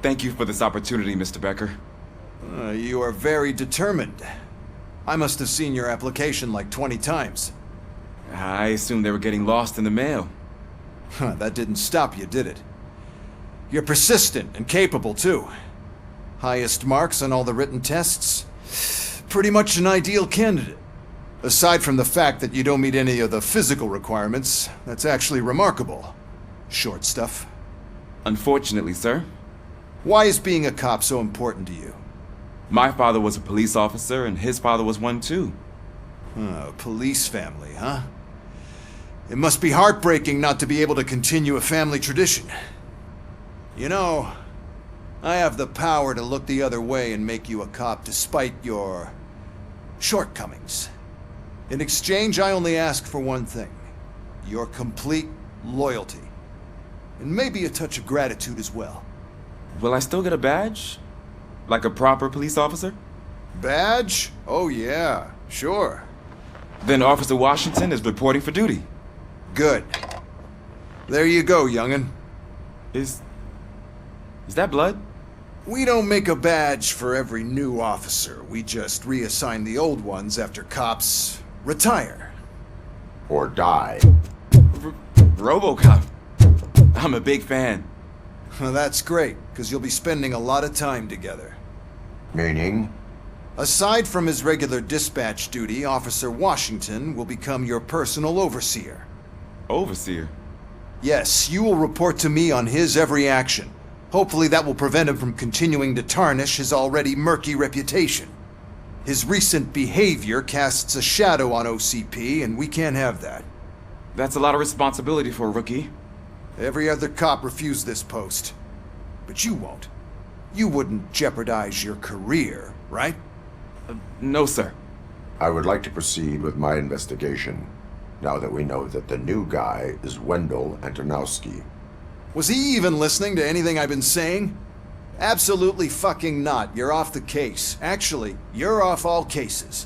Thank you for this opportunity, Mr. Becker. You are very determined. I must have seen your application like 20 times. I assumed they were getting lost in the mail. That didn't stop you, did it? You're persistent and capable, too. Highest marks on all the written tests. Pretty much an ideal candidate. Aside from the fact that you don't meet any of the physical requirements, that's actually remarkable. Short stuff. Unfortunately, sir. Why is being a cop so important to you? My father was a police officer, and his father was one too. Police family, huh? It must be heartbreaking not to be able to continue a family tradition. You know, I have the power to look the other way and make you a cop despite your shortcomings. In exchange, I only ask for one thing. Your complete loyalty. And maybe a touch of gratitude as well. Will I still get a badge? Like a proper police officer? Badge? Oh yeah, sure. Then Officer Washington is reporting for duty. Good. There you go, young'un. Is that blood? We don't make a badge for every new officer. We just reassign the old ones after cops retire. Or die. Robocop. I'm a big fan. Well, that's great, because you'll be spending a lot of time together. Meaning? Aside from his regular dispatch duty, Officer Washington will become your personal overseer. Overseer? Yes, you will report to me on his every action. Hopefully that will prevent him from continuing to tarnish his already murky reputation. His recent behavior casts a shadow on OCP, and we can't have that. That's a lot of responsibility for a rookie. Every other cop refused this post. But you won't. You wouldn't jeopardize your career, right? No, sir. I would like to proceed with my investigation, now that we know that the new guy is Wendell Antonowski. Was he even listening to anything I've been saying? Absolutely fucking not. You're off the case. Actually, you're off all cases.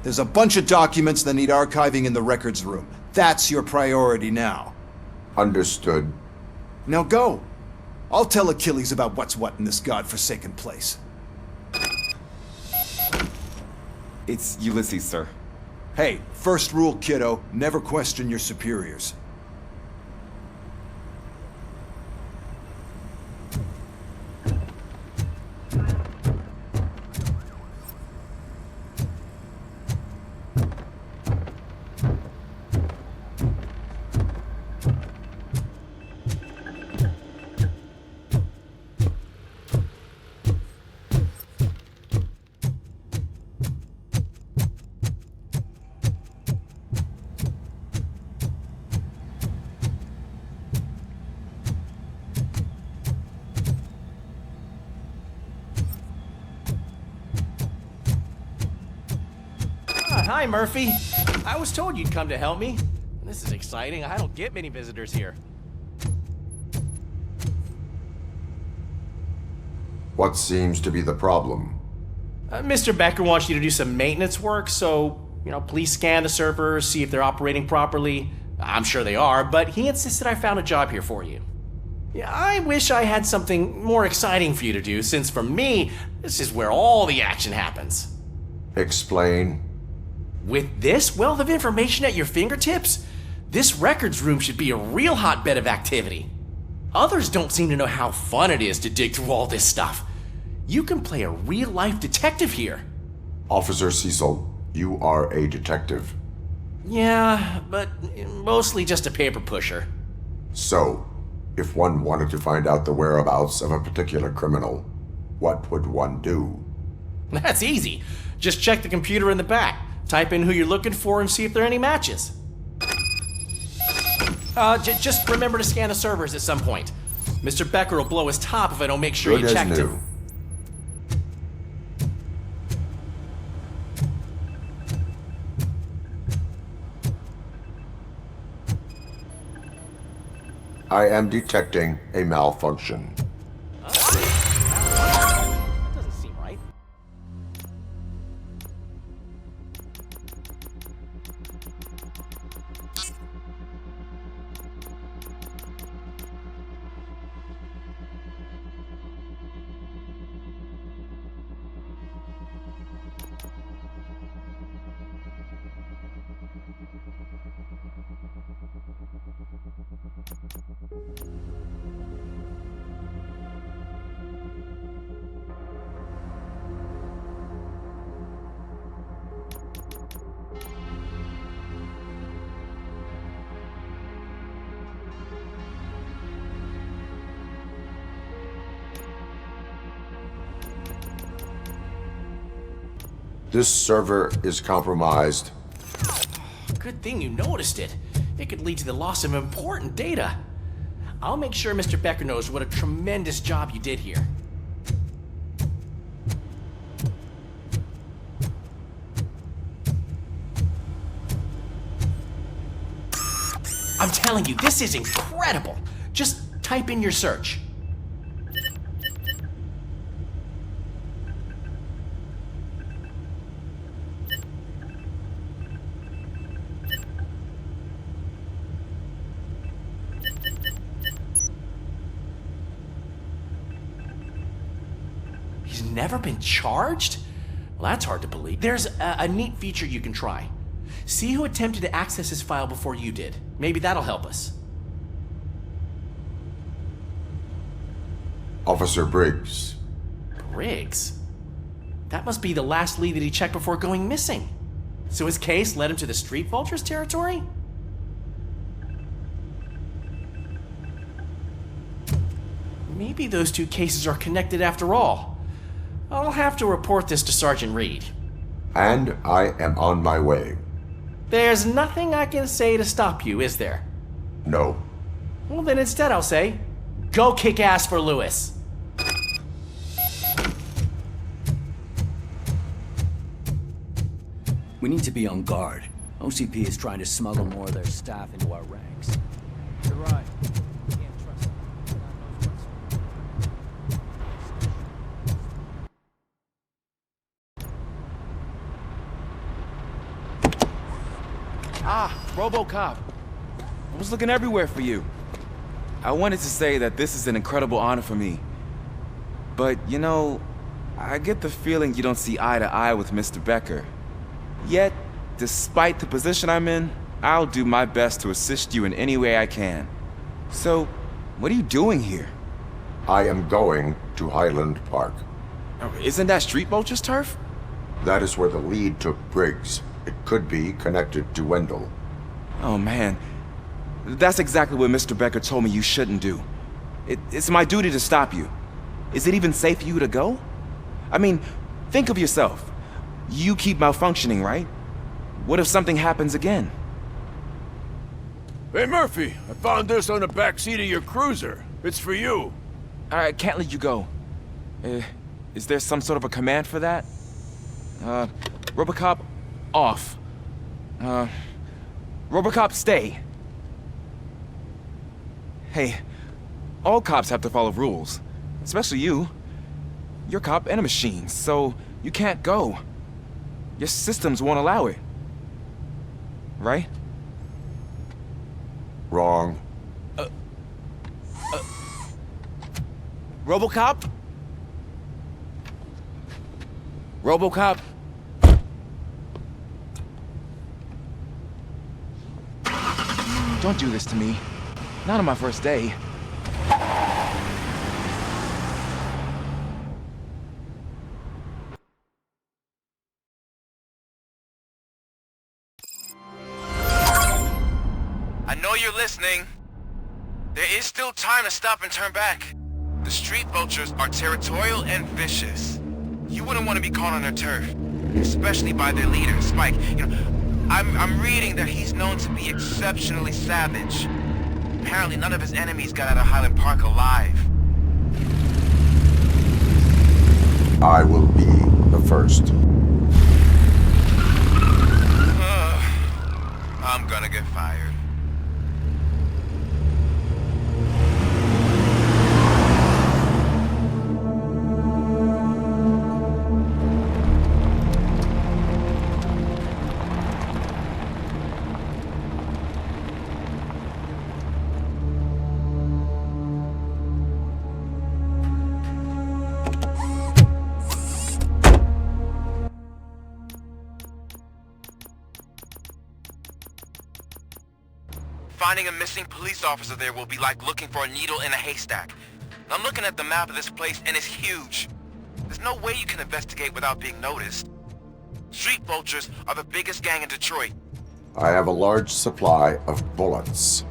There's a bunch of documents that need archiving in the records room. That's your priority now. Understood. Now go. I'll tell Achilles about what's what in this godforsaken place. It's Ulysses, sir. Hey, first rule, kiddo, never question your superiors. Hi, Murphy. I was told you'd come to help me. This is exciting. I don't get many visitors here. What seems to be the problem? Mr. Becker wants you to do some maintenance work, so, please scan the servers, see if they're operating properly. I'm sure they are, but he insisted I found a job here for you. Yeah, I wish I had something more exciting for you to do, since for me, this is where all the action happens. Explain. With this wealth of information at your fingertips, this records room should be a real hotbed of activity. Others don't seem to know how fun it is to dig through all this stuff. You can play a real-life detective here. Officer Cecil, you are a detective. Yeah, but mostly just a paper pusher. So, if one wanted to find out the whereabouts of a particular criminal, what would one do? That's easy. Just check the computer in the back. Type in who you're looking for and see if there are any matches. Just remember to scan the servers at some point. Mr. Becker will blow his top if I don't make sure Good you checked as it. new. I am detecting a malfunction. Doesn't seem right. This server is compromised. Good thing you noticed it. It could lead to the loss of important data. I'll make sure Mr. Becker knows what a tremendous job you did here. I'm telling you, this is incredible. Just type in your search. He's never been charged? Well, that's hard to believe. There's a neat feature you can try. See who attempted to access his file before you did. Maybe that'll help us. Officer Briggs. Briggs? That must be the last lead that he checked before going missing. So his case led him to the Street Vultures territory? Maybe those two cases are connected after all. I'll have to report this to Sergeant Reed. And I am on my way. There's nothing I can say to stop you, is there? No. Well, then instead I'll say, go kick ass for Lewis. We need to be on guard. OCP is trying to smuggle more of their staff into our ranks. You're right. Can't trust them. Ah, Robocop. I was looking everywhere for you. I wanted to say that this is an incredible honor for me. But, you know, I get the feeling you don't see eye to eye with Mr. Becker. Yet, despite the position I'm in, I'll do my best to assist you in any way I can. So, what are you doing here? I am going to Highland Park. Isn't that Street Vulture's turf? That is where the lead took Briggs. It could be connected to Wendell. Oh man, that's exactly what Mr. Becker told me you shouldn't do. It's my duty to stop you. Is it even safe for you to go? I mean, think of yourself. You keep malfunctioning, right? What if something happens again? Hey, Murphy, I found this on the back seat of your cruiser. It's for you. I can't let you go. Is there some sort of a command for that? Robocop, off. Robocop, stay. Hey, all cops have to follow rules. Especially you. You're a cop and a machine, so you can't go. Your systems won't allow it. Right? Wrong. Robocop? Robocop? Don't do this to me. Not on my first day. I know you're listening. There is still time to stop and turn back. The Street Vultures are territorial and vicious. You wouldn't want to be caught on their turf, especially by their leader, Spike. You know, I'm reading that he's known to be exceptionally savage. Apparently none of his enemies got out of Highland Park alive. I will be the first. I'm gonna get fired. Finding a missing police officer there will be like looking for a needle in a haystack. I'm looking at the map of this place and it's huge. There's no way you can investigate without being noticed. Street Vultures are the biggest gang in Detroit. I have a large supply of bullets.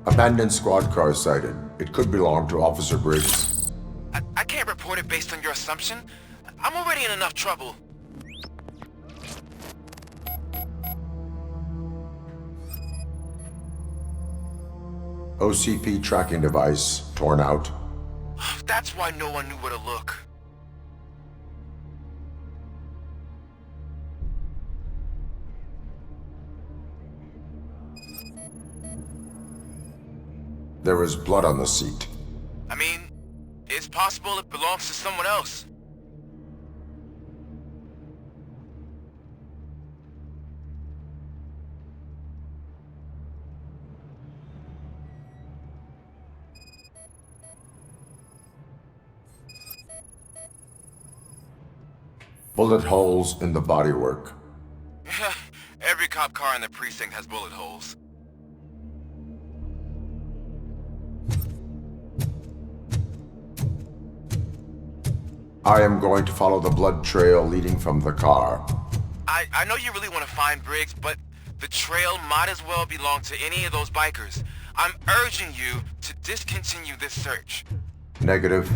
Abandoned squad car sighted. It could belong to Officer Briggs. I can't report it based on your assumption. I'm already in enough trouble. OCP tracking device torn out. That's why no one knew where to look. There was blood on the seat. I mean, it's possible it belongs to someone else. Bullet holes in the bodywork. Every cop car in the precinct has bullet holes. I am going to follow the blood trail leading from the car. I know you really want to find Briggs, but the trail might as well belong to any of those bikers. I'm urging you to discontinue this search. Negative.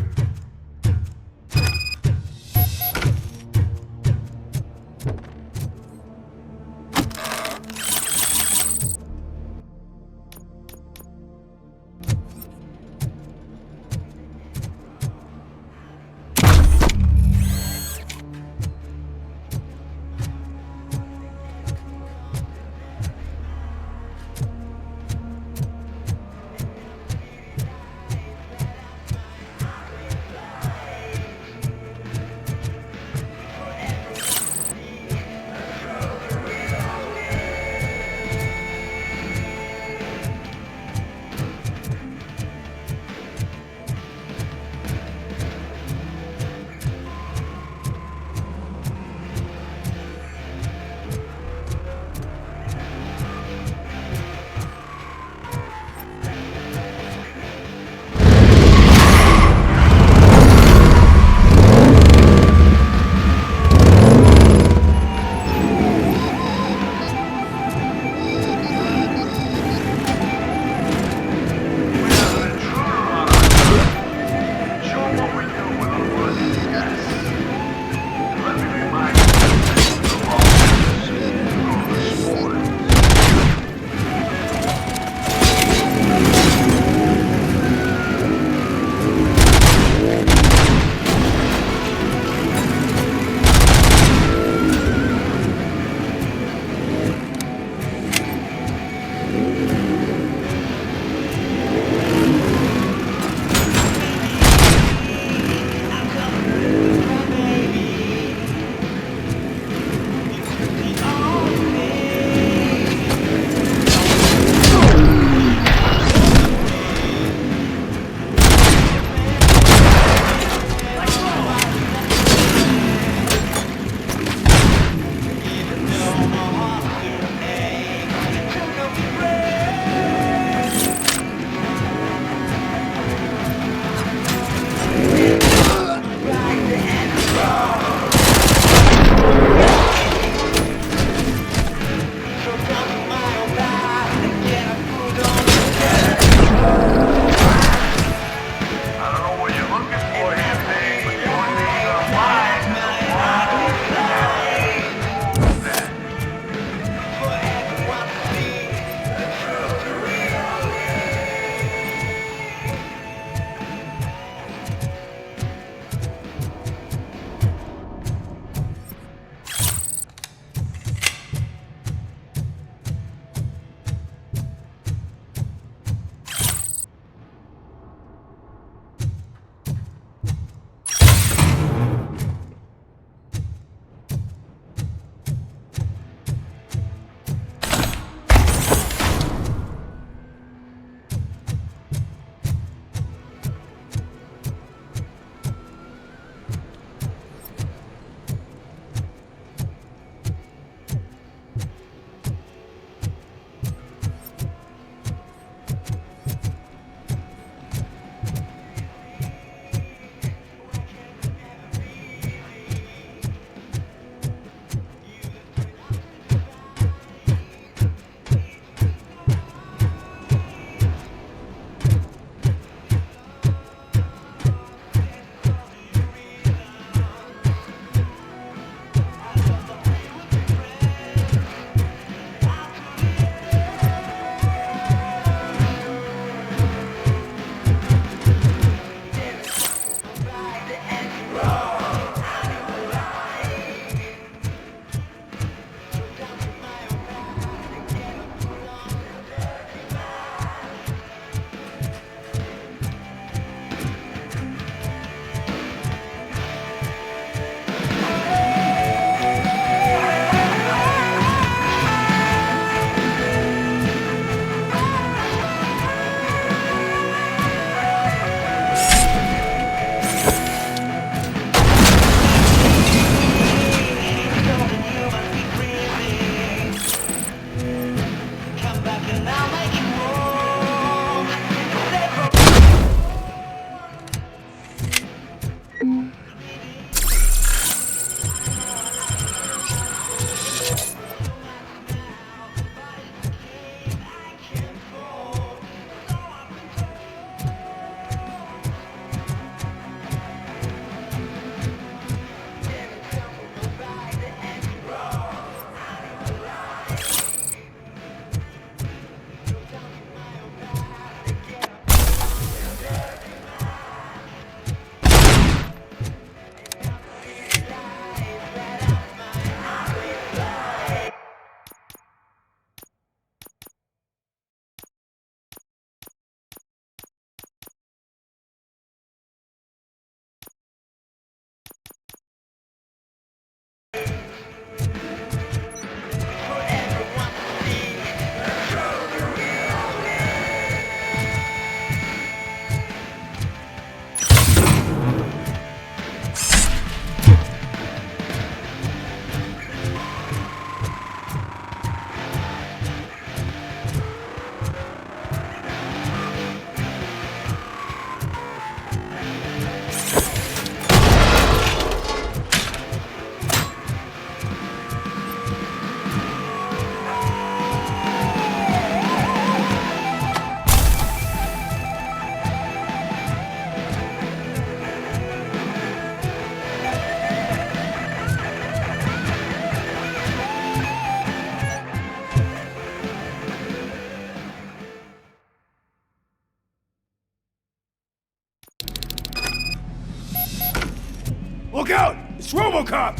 Look out! It's Robocop!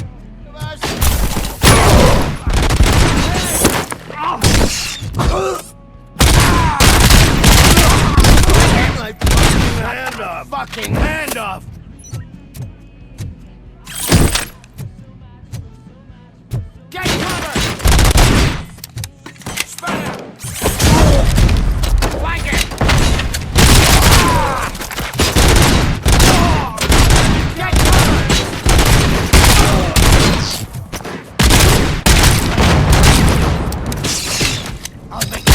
My fucking hand off! Fucking hand off! Get cover! Spider! Flank it! Get cover! I'll make you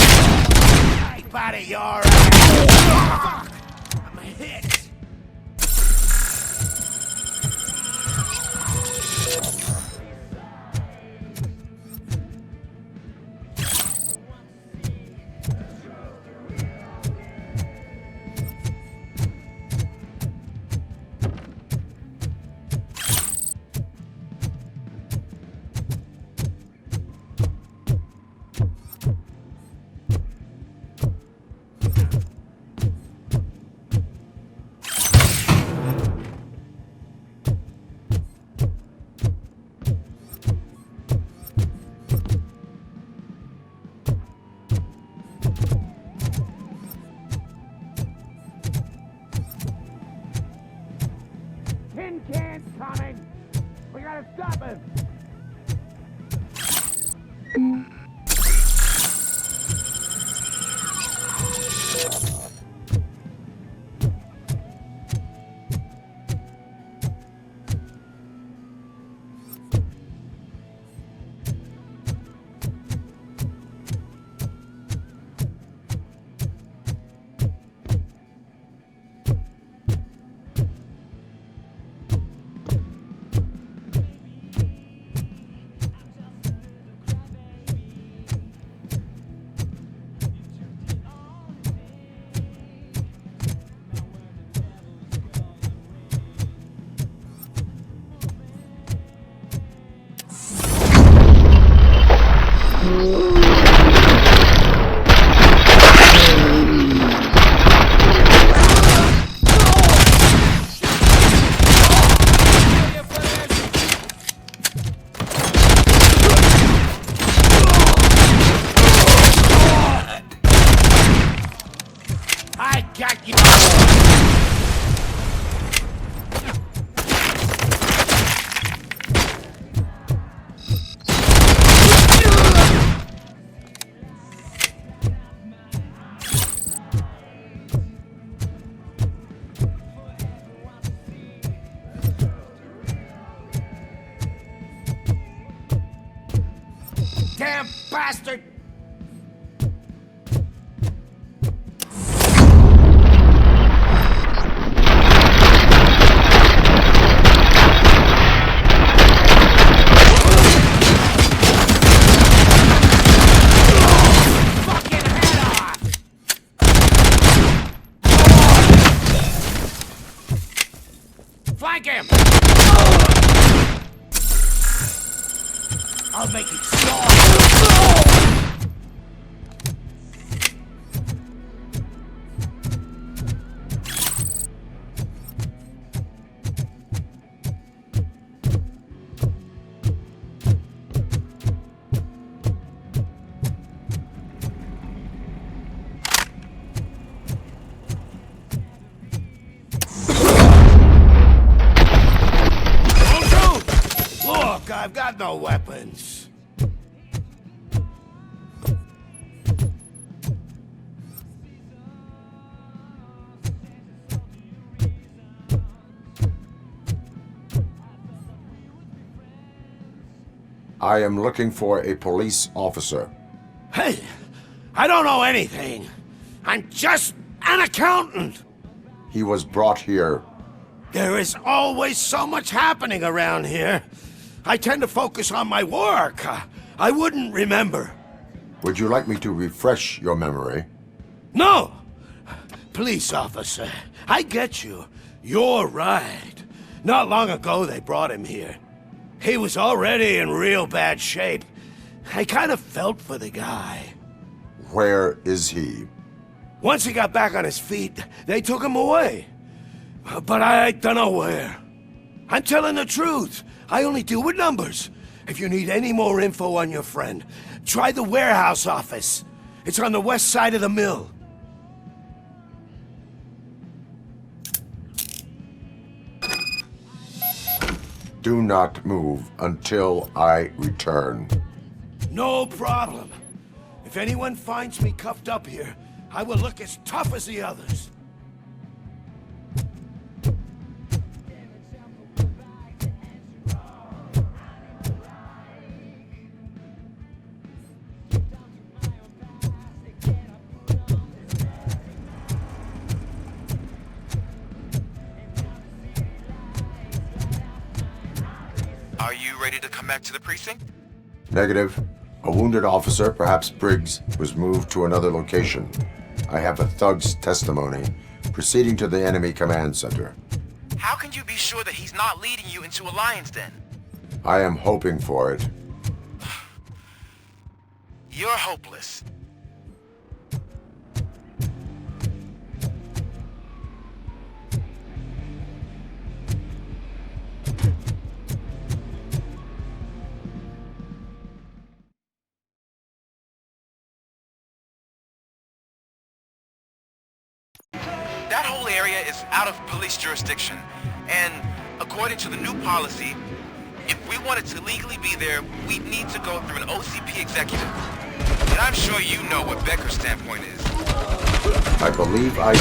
out of your ass! I'm hit! Tin can's coming! We gotta stop him! I got you! Damn bastard! Flank him! I'll make it stop! Look, I've got no weapons. I am looking for a police officer. Hey, I don't know anything. I'm just an accountant. He was brought here. There is always so much happening around here. I tend to focus on my work. I wouldn't remember. Would you like me to refresh your memory? No! Police officer, I get you. You're right. Not long ago they brought him here. He was already in real bad shape. I kind of felt for the guy. Where is he? Once he got back on his feet, they took him away. But I don't know where. I'm telling the truth. I only deal with numbers. If you need any more info on your friend, try the warehouse office. It's on the west side of the mill. Do not move until I return. No problem. If anyone finds me cuffed up here, I will look as tough as the others. Are you ready to come back to the precinct? Negative. A wounded officer, perhaps Briggs, was moved to another location. I have a thug's testimony proceeding to the enemy command center. How can you be sure that he's not leading you into a lion's den? I am hoping for it. You're hopeless. That whole area is out of police jurisdiction, and according to the new policy, if we wanted to legally be there, we'd need to go through an OCP executive. And I'm sure you know what Becker's standpoint is. I believe I do.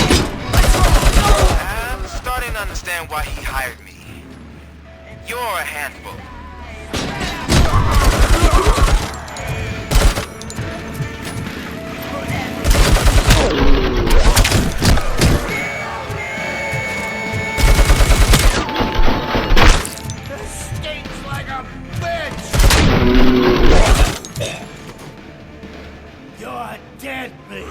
I'm starting to understand why he hired me. You're a handful. You're dead, mate.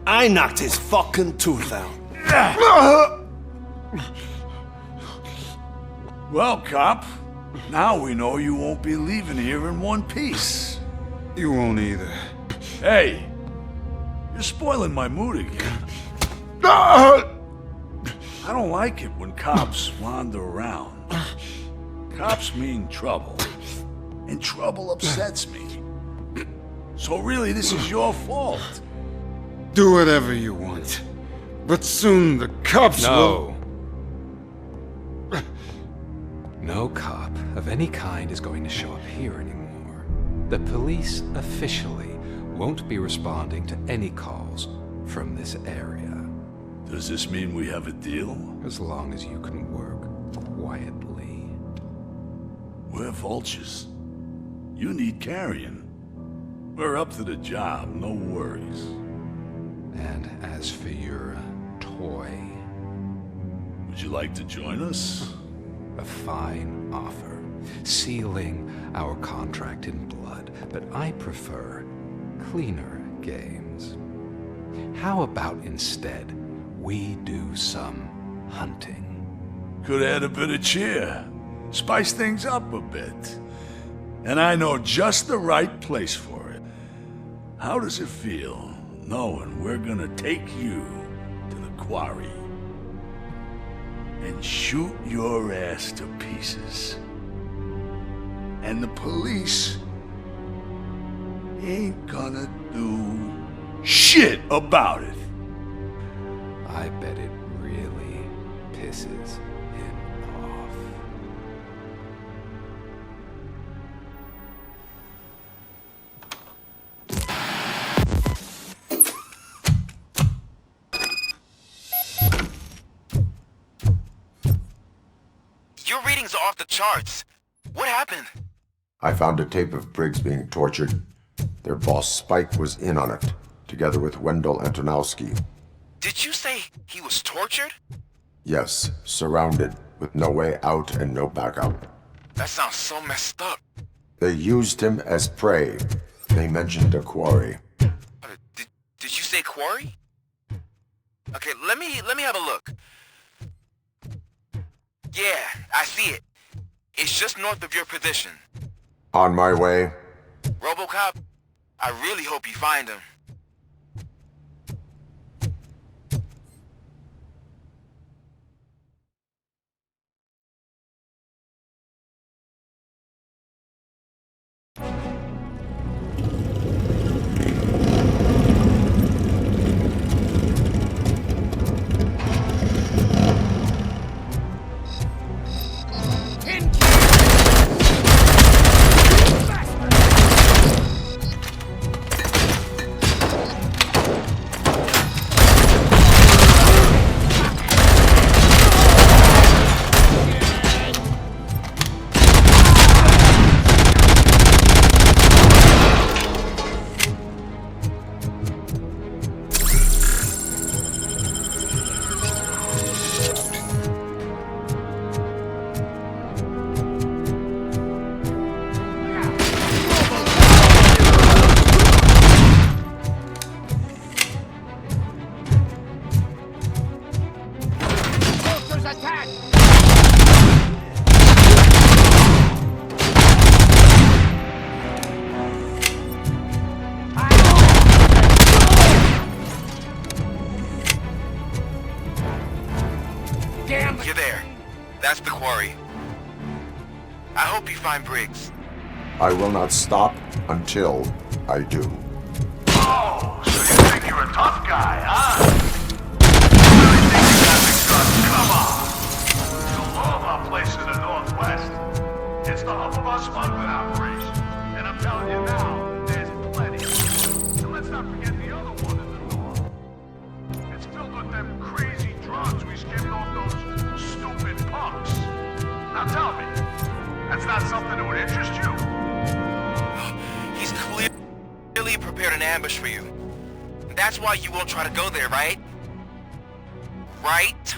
I knocked his fucking tooth out. Well, cop, now we know you won't be leaving here in one piece. You won't either. Hey, you're spoiling my mood again. I don't like it when cops wander around. Cops mean trouble, and trouble upsets me. So really, this is your fault. Do whatever you want. But soon the cops will... No cop of any kind is going to show up here anymore. The police officially won't be responding to any calls from this area. Does this mean we have a deal? As long as you can work quietly. We're vultures. You need carrying. We're up to the job, no worries. And as for your toy, Would you like to join us? a fine offer, sealing our contract in blood, but I prefer cleaner games. How about instead we do some hunting? Could add a bit of cheer. Spice things up a bit. And I know just the right place for it. How does it feel knowing we're gonna take you to the quarry and shoot your ass to pieces? And the police ain't gonna do shit about it. I bet it really pisses him off. Your readings are off the charts. What happened? I found a tape of Briggs being tortured. Their boss Spike was in on it, together with Wendell Antonowski. Did you say he was tortured? Yes, surrounded, with no way out and no backup. That sounds so messed up. They used him as prey. They mentioned a quarry. Did you say quarry? Okay, let me have a look. Yeah, I see it. It's just north of your position. On my way. Robocop, I really hope you find him. You're there. That's the quarry. I hope you find Briggs. I will not stop until I do. Oh, so you think you're a tough guy, huh? Really think you got the guts? Come on! You'll love our place in the Northwest. It's the hub of our smuggling operation. And I'm telling you now, there's plenty. And let's not forget the other one in the north. It's filled with them crazy drugs we skimmed off those stupid punks. Now tell me, that's not something that would interest you? He's clearly prepared an ambush for you. That's why you won't try to go there, right? Right?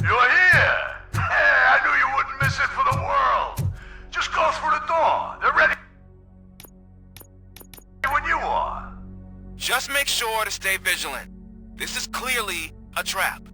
You're here! I knew you wouldn't miss it for the world! Just go through the door. They're ready when you are. Just make sure to stay vigilant. This is clearly a trap.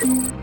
Towar.